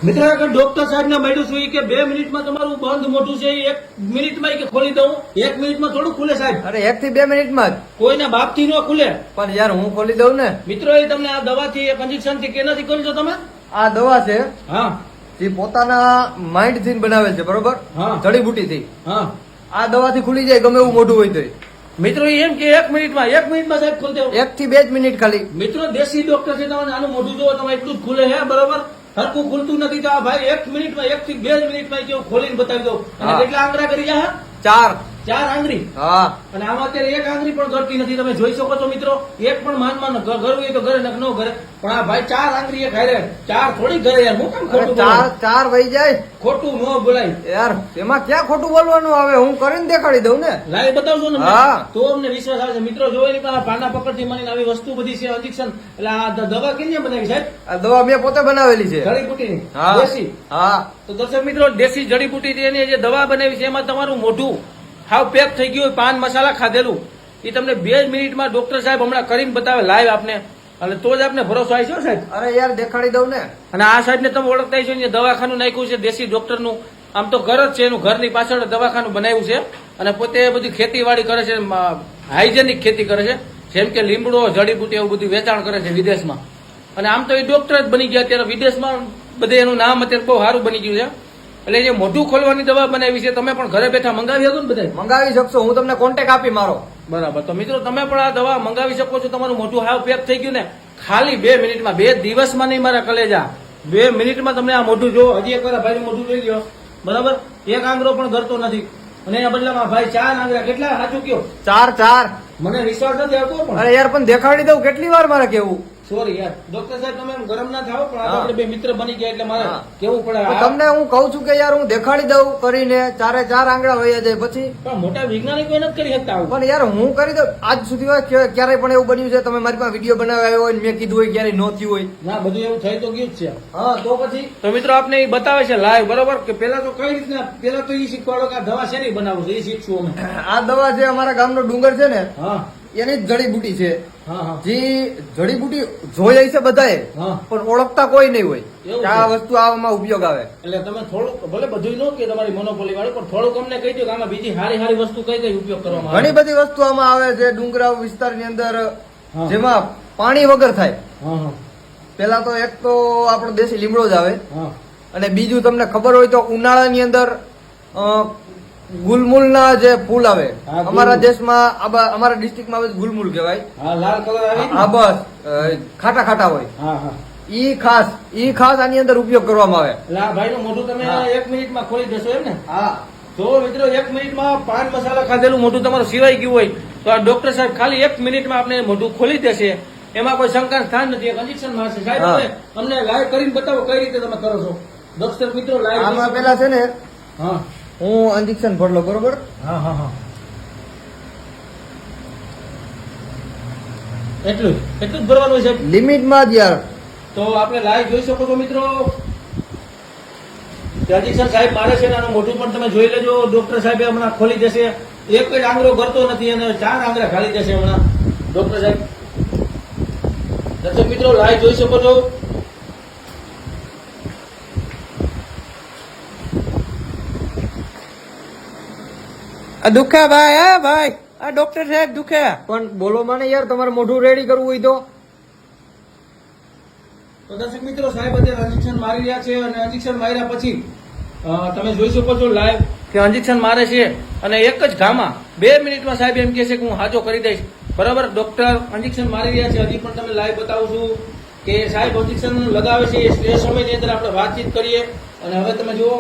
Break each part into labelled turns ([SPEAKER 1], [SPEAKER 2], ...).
[SPEAKER 1] મિત્રો ડોક્ટર સાહેબ ને મળ્યું છું કે 2 મિનિટમાં તમારું બંધ મોઢું છે 1 મિનિટમાં કે ખોલી દઉં 1 મિનિટમાં થોડું ખુલે સાહેબ
[SPEAKER 2] અરે 1 થી 2 મિનિટમાં જ.
[SPEAKER 1] કોઈના બાપથી ન ખુલે
[SPEAKER 2] પણ યાર હું ખોલી દઉં ને.
[SPEAKER 1] મિત્રો એ તમને આ દવાથી એક ઇન્જેક્શન થી કેનાથી કરી છો તમે?
[SPEAKER 2] આ દવા છે
[SPEAKER 1] હા
[SPEAKER 2] જે પોતાના માઇન્ડ થી બનાવેલ છે, બરોબર?
[SPEAKER 1] હા.
[SPEAKER 2] જડીબુટી થી.
[SPEAKER 1] હા
[SPEAKER 2] આ દવાથી ખુલી જાય ગમે એવું મોઢું હોય તો.
[SPEAKER 1] મિત્રો એમ કે 1 મિનિટમાં સાહેબ ખોલી દેવું.
[SPEAKER 2] 1 થી 2 જ મિનિટ ખાલી.
[SPEAKER 1] મિત્રો દેશી ડોક્ટર છે તમે આનું મોઢું જોવો તમે એટલું જ ખુલે હે બરોબર હરકું ખુલતું નથી તો આ ભાઈ 1 મિનિટમાં 1 થી 2 મિનિટમાં કેવું ખોલીને બતાવી દઉં અને
[SPEAKER 2] હા.
[SPEAKER 1] કેટલા આંગળા કરી જા
[SPEAKER 2] 4.
[SPEAKER 1] 4 આંગળી
[SPEAKER 2] હા.
[SPEAKER 1] અને આમાં અત્યારે 1 આંગળી પણ ઘટતી નથી તમે જોઈ શકો છો મિત્રો એક પણ માન ઘર હોય તો ઘરે ન ઘરે પણ આ ભાઈ 4 આંગળી એક હારે 4 થોડી ઘરે યાર હું કેમ
[SPEAKER 2] અરે
[SPEAKER 1] ખોટું
[SPEAKER 2] ચાર
[SPEAKER 1] બોલાય?
[SPEAKER 2] ચાર વહી જાય
[SPEAKER 1] ખોટું ન બોલાય
[SPEAKER 2] યાર. એમાં ક્યાં ખોટું બોલવાનું આવે? હું કરીને દેખાડી દઉં ને.
[SPEAKER 1] લાઈવ બતાવશો ને
[SPEAKER 2] હા.
[SPEAKER 1] તો અમને વિશ્વાસ આવે છે મિત્રો જોઈ લો આ પાના પકડથી મને આવી વસ્તુ બધી છે ઇન્જેક્શન એટલે આ દવા કેમ બનાવી સાહેબ
[SPEAKER 2] આ દવા મેં પોતે બનાવેલી છે.
[SPEAKER 1] જડીબુટીની
[SPEAKER 2] હા.
[SPEAKER 1] દેશી
[SPEAKER 2] હા.
[SPEAKER 1] તો દર્શક મિત્રો દેશી જડીબુટી એની જે દવા બનાવી છે એમાં તમારું મોઢું હાવ પેક થઈ ગયું હોય પાન મસાલા ખાધેલું એ તમને 2 મિનિટમાં ડોક્ટર સાહેબ હમણાં કરીને બતાવે લાઈવ આપને અને તો જ આપને ભરોસો આવી છે સાહેબ
[SPEAKER 2] અરે યાર દેખાડી દઉં ને.
[SPEAKER 1] અને આ સાહેબ ને તમે ઓળખતા છો ને દવાખાનું નાખ્યું છે દેશી ડોક્ટરનું આમ તો ઘર જ છે એનું ઘરની પાછળ દવાખાનું બનાવ્યું છે અને પોતે બધી ખેતીવાડી કરે છે હાઇજેનિક ખેતી કરે છે જેમ કે લીમડો જડીબુટી એવું બધું વેચાણ કરે છે વિદેશમાં અને આમ તો એ ડોક્ટર જ બની ગયા અત્યારે વિદેશમાં બધે એનું નામ અત્યારે બહુ સારું બની ગયું છે એટલે જે મોઢું ખોલવાની દવા બનાવી છે તમે પણ ઘરે બેઠા મંગાવી શકો ને બધા
[SPEAKER 2] મંગાવી શકશો. હું તમને કોન્ટેક આપી મારો.
[SPEAKER 1] બરાબર તો મિત્રો તમે પણ આ દવા મંગાવી શકો છો તમારું મોઢું હાવ પેક થઈ ગયું ને ખાલી 2 મિનિટમાં 2 દિવસમાં નહીં મારા કલેજા 2 મિનિટમાં તમને આ મોઢું જો હજી એક વાર ભાઈ મોઢું જોઈ લ્યો બરાબર એક આંગળો પણ કરતો નથી અને એના બદલામાં ભાઈ 4 આંગળા કેટલા સાચું કયો
[SPEAKER 2] 4.
[SPEAKER 1] મને વિશ્વાસ નથી આવતો પણ
[SPEAKER 2] અરે યાર પણ દેખાડી દઉં કેટલી વાર મારે કેવું?
[SPEAKER 1] સોરી યાર ડોક્ટર સાહેબ તમે એમ ગરમ ના થાઓ પણ
[SPEAKER 2] હા.
[SPEAKER 1] આપણે બે મિત્ર બની ગયા એટલે મારે
[SPEAKER 2] હા.
[SPEAKER 1] કેવું પડે
[SPEAKER 2] તો
[SPEAKER 1] આ-
[SPEAKER 2] તમને હું કઉ છું કે યાર હું દેખાડી દઉં કરીને 4 આંગળા વહી જાય પછી.
[SPEAKER 1] પણ મોટા વૈજ્ઞાનિકો નથી કરી શકતા આવું
[SPEAKER 2] પણ યાર હું કરી દઉં. આજ સુધી ક્યારેય પણ એવું બન્યું છે તમે મારી પાસે વિડીયો બનાવ્યો હોય ને મેં કીધું હોય ક્યારેય ન થયું હોય?
[SPEAKER 1] ના બધું એવું થઈ તો ગયું જ છે
[SPEAKER 2] હા તો પછી
[SPEAKER 1] તો મિત્રો આપને એ બતાવે છે લાઈવ બરોબર કે પેલા તો કઈ રીતના પેલા તો એ શીખવાડો કે આ દવા શેની બનાવું છે એ શીખશું અમે
[SPEAKER 2] આ દવા જે અમારા ગામનો ડુંગર છે ને
[SPEAKER 1] હા
[SPEAKER 2] એની જ જડીબુટી છે.
[SPEAKER 1] હા હા
[SPEAKER 2] જે જડીબુટી જોઈ છે બધાએ
[SPEAKER 1] હા
[SPEAKER 2] પણ ઓળખતા કોઈ નહીં હોય
[SPEAKER 1] એવું
[SPEAKER 2] કે આ
[SPEAKER 1] છે.
[SPEAKER 2] વસ્તુ આમાં ઉપયોગ આવે.
[SPEAKER 1] એટલે તમે થોડુંક ભલે બધું ન કે તમારી મોનોપોલી વાળું પણ થોડુંક અમને કહી દો કે આમાં બીજી સારી વસ્તુ કઈ કઈ ઉપયોગ કરવામાં આવે
[SPEAKER 2] ઘણી બધી વસ્તુ આમાં આવે છે ડુંગરાવ વિસ્તારની અંદર
[SPEAKER 1] હા.
[SPEAKER 2] જેમાં પાણી વગર થાય.
[SPEAKER 1] હા હા
[SPEAKER 2] પેલા તો એક તો આપણો દેશી લીમડો જ આવે
[SPEAKER 1] હા
[SPEAKER 2] અને બીજું તમને ખબર હોય તો ઉનાળાની અંદર ગુલમુલના જે ફૂલ આવે
[SPEAKER 1] હા, ગુલમુલ.
[SPEAKER 2] અમારા દેશમાં અમારા ડિસ્ટ્રિક્ટમાં આવે છે ગુલમુલ કહેવાય.
[SPEAKER 1] હા લાલ કલર આવી
[SPEAKER 2] હા બસ ખાટા ખાટા હોય
[SPEAKER 1] હા હા
[SPEAKER 2] ઈ ખાસ આની અંદર ઉપયોગ કરવામાં આવે.
[SPEAKER 1] એટલે આ ભાઈનું મોઢું તમે
[SPEAKER 2] હા.
[SPEAKER 1] 1 મિનિટમાં ખોલી દેશો એમ ને
[SPEAKER 2] હા
[SPEAKER 1] જો મિત્રો 1 મિનિટમાં પાન મસાલા ખાધેલું મોઢું તમારું સિવાય ગયું હોય તો આ ડોક્ટર સાહેબ ખાલી 1 મિનિટમાં આપણે મોઢું ખોલી દેશે એમાં કોઈ શંકા સ્થાન નથી એક ઇન્જેક્શન મારશે સાહેબ
[SPEAKER 2] હા.
[SPEAKER 1] અમને લાઈવ કરીને બતાવો કઈ રીતે તમે કરો છો દર્શક મિત્રો લાઈવ
[SPEAKER 2] આમાં પેલા છે ને
[SPEAKER 1] હા
[SPEAKER 2] હું ઇન્જેક્શન ભરલો બરોબર.
[SPEAKER 1] હા હા હા એટલું જ ભરવાનું છે
[SPEAKER 2] લિમિટમાં જ યાર.
[SPEAKER 1] તો આપણે લાઈવ જોઈ શકો છો મિત્રો ઇન્જેક્શન સાહેબ મારે છે ને આનું મોઢું પણ તમે જોઈ લેજો ડોક્ટર સાહેબ હમણાં ખોલી દેશે એક જ આંગળો કરતો નથી અને 4 આંગળા ખાલી દેશે હમણાં ડોક્ટર સાહેબ દર્શક મિત્રો લાઈવ જોઈ શકો છો
[SPEAKER 2] આ દુખે ભાઈ હે ભાઈ આ ડોક્ટર સાહેબ દુખે પણ બોલો મને યાર તમારે મોઢું રેડી કરવું હોય
[SPEAKER 1] તો દર્શક મિત્રો સાહેબ અત્યારે ઇન્જેક્શન મારી રહ્યા છે અને ઇન્જેક્શન માર્યા પછી તમે જોઈ શકો છો લાઈવ કે ઇન્જેક્શન મારે છે અને એક જ ઘામાં 2 મિનિટમાં સાહેબ એમ કહે છે કે હું હાજો કરી દઈશ બરાબર ડોક્ટર ઇન્જેક્શન મારી રહ્યા છે હજી પણ તમે લાઈવ બતાવું છું કે સાહેબ ઇન્જેક્શન લગાવે છે એ સમયની અંદર આપણે વાતચીત કરીએ અને હવે તમે જુઓ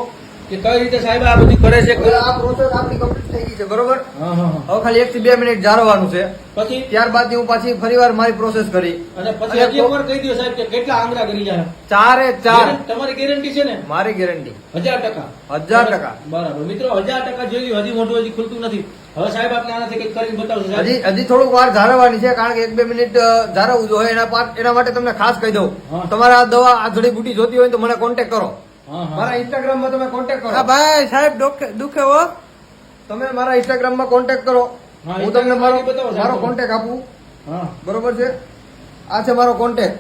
[SPEAKER 1] કે કઈ રીતે સાહેબ આ બધું કરે છે
[SPEAKER 2] આ પ્રોસેસ આપણી કમ્પ્લીટ થઈ ગઈ છે બરોબર.
[SPEAKER 1] હા હા હા
[SPEAKER 2] હવે ખાલી 1 થી 2 મિનિટ જાળવવાનું છે.
[SPEAKER 1] પછી
[SPEAKER 2] ત્યારબાદ હું પાછી ફરીવાર મારી પ્રોસેસ કરી
[SPEAKER 1] અને પછી હજી એકવાર કહી દો સાહેબ કે કેટલા આંગળા કરી જાય
[SPEAKER 2] 4
[SPEAKER 1] તમારી ગેરંટી છે ને
[SPEAKER 2] મારી ગેરંટી
[SPEAKER 1] 1000%.
[SPEAKER 2] 1000%.
[SPEAKER 1] બરાબર મિત્રો 1000% જોયું હજી મોઢું હજી ખુલતું નથી હવે સાહેબ આપણે આનાથી કંઈક કરીને બતાવશો સાહેબ
[SPEAKER 2] હજી થોડુંક વાર જાળવવાની છે કારણ કે 1-2 મિનિટ જાળવવું જોઈએ એના માટે તમને ખાસ કહી દઉં
[SPEAKER 1] હા.
[SPEAKER 2] તમારે આ દવા આ જડીબુટી જોતી હોય તો મને કોન્ટેક્ટ કરો.
[SPEAKER 1] હા હા
[SPEAKER 2] મારા ઇન્સ્ટાગ્રામ માં તમે કોન્ટેક્ટ કરો.
[SPEAKER 3] ભાઈ સાહેબ દુખે હો.
[SPEAKER 2] તમે મારા ઇન્સ્ટાગ્રામ માં કોન્ટેક્ટ કરો.
[SPEAKER 1] હા,
[SPEAKER 2] હું તમને
[SPEAKER 1] Instagram ID બતાવો સાહેબ.
[SPEAKER 2] મારો કોન્ટેક્ટ આપું
[SPEAKER 1] હા
[SPEAKER 2] બરોબર છે. આ છે મારો કોન્ટેક્ટ.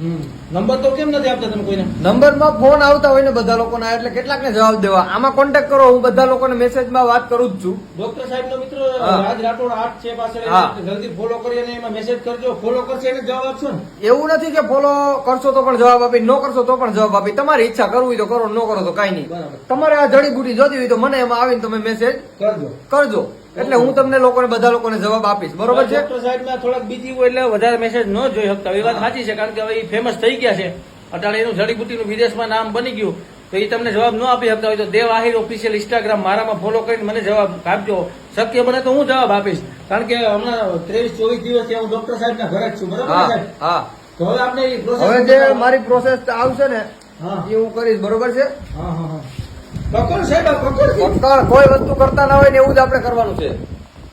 [SPEAKER 1] નંબર તો કેમ નથી આપતા તમે કોઈને?
[SPEAKER 2] નંબરમાં ફોન આવતા હોય ને બધા લોકોના, એટલે કેટલાકને જવાબ દેવા. આમાં કોન્ટેક્ટ કરો, હું બધા લોકોને મેસેજમાં વાત કરું જ છું.
[SPEAKER 1] ડોક્ટર સાહેબ નો મિત્ર
[SPEAKER 2] હા.
[SPEAKER 1] રાજ રાઠોડ 8 છે પાછળ,
[SPEAKER 2] હા.
[SPEAKER 1] જલ્દી ફોલો કરી અને એમાં મેસેજ કરજો. ફોલો કરશે એને જવાબ આપશો ને?
[SPEAKER 2] એવું નથી કે ફોલો કરશો તો પણ જવાબ આપી, ન કરશો તો પણ જવાબ આપી. તમારી ઈચ્છા, કરવું હોય તો કરો, ન કરો તો કઈ નહીં.
[SPEAKER 1] બરાબર.
[SPEAKER 2] તમારે આ જડીબુટી જોતી હોય તો મને એમાં આવીને તમે મેસેજ
[SPEAKER 1] કરજો.
[SPEAKER 2] કરજો, એટલે હું તમને લોકોને બધા લોકોને જવાબ આપીશ. બરોબર છે?
[SPEAKER 1] ડોક્ટર સાહેબ ના થોડાક બીજી હોય એટલે વધારે મેસેજ ન જોઈ શકતા. એ વાત સાચી છે, કારણ કે હવે ફેમસ થઈ ગયા છે. અટાણે એનું જડીબુટીનું વિદેશમાં નામ બની ગયું, તો એ તમને જવાબ ન આપી શકતા હોય તો દેવ આહિર ઓફિશિયલ ઇન્સ્ટાગ્રામ મારામાં ફોલો કરીને મને જવાબ આપજો. શક્ય બને તો હું જવાબ આપીશ, કારણ કે હમણાં 23-24 દિવસથી હું ડોક્ટર સાહેબના ઘરે જ છું. બરાબર ને
[SPEAKER 2] હા
[SPEAKER 1] સાહેબ?
[SPEAKER 2] હા.
[SPEAKER 1] તો હવે આપણે એ process
[SPEAKER 2] હવે જે મારી પ્રોસેસ આવશે ને
[SPEAKER 1] હા.
[SPEAKER 2] એ હું કરીશ. બરોબર છે?
[SPEAKER 1] હા હા હા. પકડ સાહેબ, આ પકડ.
[SPEAKER 2] પકડ કોઈ વસ્તુ કરતા ના હોય ને એવું જ આપણે કરવાનું છે.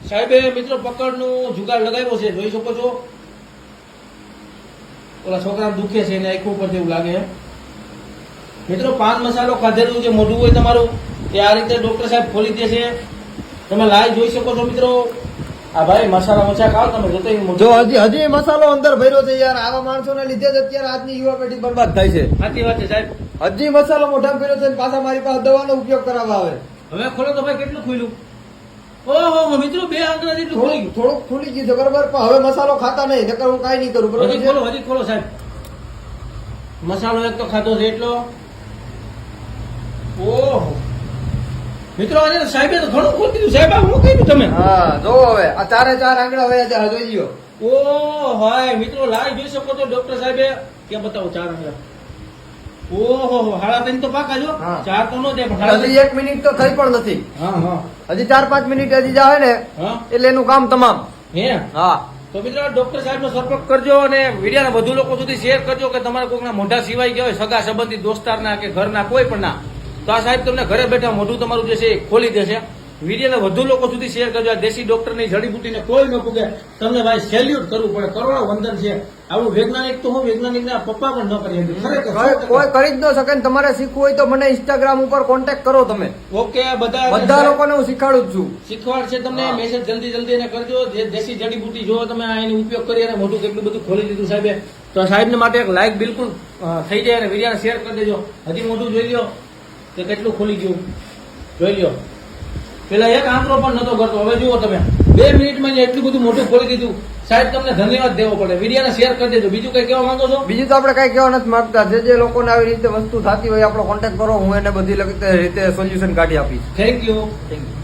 [SPEAKER 1] સાહેબે મિત્રો પકડનું જુગાડ લગાવ્યો છે, જોઈ શકો છો. ઓલા છોકરા દુખે છે એને આંખો ઉપર જેવું લાગે છે. મિત્રો પાન મસાલો ખાધેલું જે મોઢું હોય તમારું એ આ રીતે ડોક્ટર સાહેબ ખોલી દે છે. તમે લાઈવ જોઈ શકો છો મિત્રો. આ ભાઈ મસાલા મચા ખાવ તમે જોતો ઈ મોઢું.
[SPEAKER 2] જો હજી મસાલો અંદર ભર્યો છે યાર. આવા માણસોને લીધે જ અત્યારે આજની યુવા પેઢી બરબાદ થાય છે.
[SPEAKER 1] સાચી વાત છે સાહેબ.
[SPEAKER 2] હજી મસાલો મોઢામાં ભર્યો છે ને પાછા મારી પાસે દવાનો ઉપયોગ કરાવવા આવે.
[SPEAKER 1] હવે ખોલો તો ભાઈ, કેટલું ખુલ્યું. ઓહો મિત્રો 2 આંકડા જેટલું ખુલી ગયું.
[SPEAKER 2] થોડુંક ખુલી ગયું છે બરોબર, પણ હવે મસાલો ખાતા નહીં, નકર હું કાંઈ નહીં કરું. બરોબર
[SPEAKER 1] હજી
[SPEAKER 2] છે?
[SPEAKER 1] ખોલો, હજી ખોલો સાહેબ. મસાલો એક તો ખાધો છે એટલો. ઓહો મિત્રો આજે સાહેબે તો ઘણું ખોલી દીધું. સાહેબ આ હું કીધું તમે?
[SPEAKER 2] હા જો હવે આ ચારે ચાર આંગળા હવે જોઈ લ્યો.
[SPEAKER 1] ઓહ હાય મિત્રો લાઈવ જોઈ શકો છો. ડોક્ટર સાહેબે કેમ બતાવો 4 આંગળા. ઓહો 3.5 તો પાકા જો.
[SPEAKER 2] હા.
[SPEAKER 1] 4 તો નો દે પણ
[SPEAKER 2] હજી 1 મિનિટ તો થઈ પણ નથી.
[SPEAKER 1] હા હા
[SPEAKER 2] હજી 4-5 મિનિટ હજી જાય ને
[SPEAKER 1] હા
[SPEAKER 2] એટલે એનું કામ તમામ.
[SPEAKER 1] હે.
[SPEAKER 2] હા
[SPEAKER 1] તો મિત્રો ડોક્ટર સાહેબ નો સંપર્ક કરજો અને વિડીયોને વધુ લોકો સુધી શેર કરજો કે તમારા કોઈકના મોઢા સિવાય ગયા હોય, સગા સંબંધી, દોસ્તારના કે ઘરના કોઈ પણ ના, તો આ સાહેબ તમને ઘરે બેઠા મોઢું તમારું જે છે એ ખોલી દેશે. વિડીયોને વધુ લોકો સુધી શેર કરજો. આ દેશી ડોક્ટરની જડીબુટીને કોઈ ન પૂગે. તમને ભાઈ સેલ્યુટ કરવું પડે, કરોડો વંદન છે. આવું વૈજ્ઞાનિક તો હું વૈજ્ઞાનિકના પપ્પા પણ ન કરી શકે. ખરેખર
[SPEAKER 2] કોઈ કરી જ ન શકે ને. તમારે શીખવું હોય તો મને ઇન્સ્ટાગ્રામ ઉપર કોન્ટેક્ટ કરો તમે.
[SPEAKER 1] ઓકે બધા
[SPEAKER 2] બધા લોકોને હું શીખવાડું જ છું.
[SPEAKER 1] શીખવાડ છે તમને.
[SPEAKER 2] હા.
[SPEAKER 1] મેસેજ જલ્દી એને કરજો. જે દેશી જડીબુટી જો તમે આ એનો ઉપયોગ કરી અને મોઢું કેટલું બધું ખોલી દીધું સાહેબે, તો સાહેબને માટે એક લાઈક બિલકુલ થઈ જાય અને વિડીયોને શેર કરી દેજો. હજી મોઢું જોઈ લ્યો કે કેટલું ખોલી ગયું, જોઈ લ્યો. પેલા એક આંકડો પણ નતો કરતો, હવે જુઓ તમે 2 મિનિટમાં જ એટલું બધું મોઢું ખોલી દીધું. સાહેબ તમને ધન્યવાદ દેવો પડે. વિડીયોને શેર કરી દેજો. બીજું કઈ કહેવા માંગો છો?
[SPEAKER 2] બીજું તો આપણે કઈ કહેવા નથી માંગતા. જે લોકોને આવી રીતે વસ્તુ થતી હોય આપણો કોન્ટેક્ટ કરો, હું એને બધી રીતે સોલ્યુશન કાઢી આપીશ.
[SPEAKER 1] Thank you.
[SPEAKER 2] Thank you.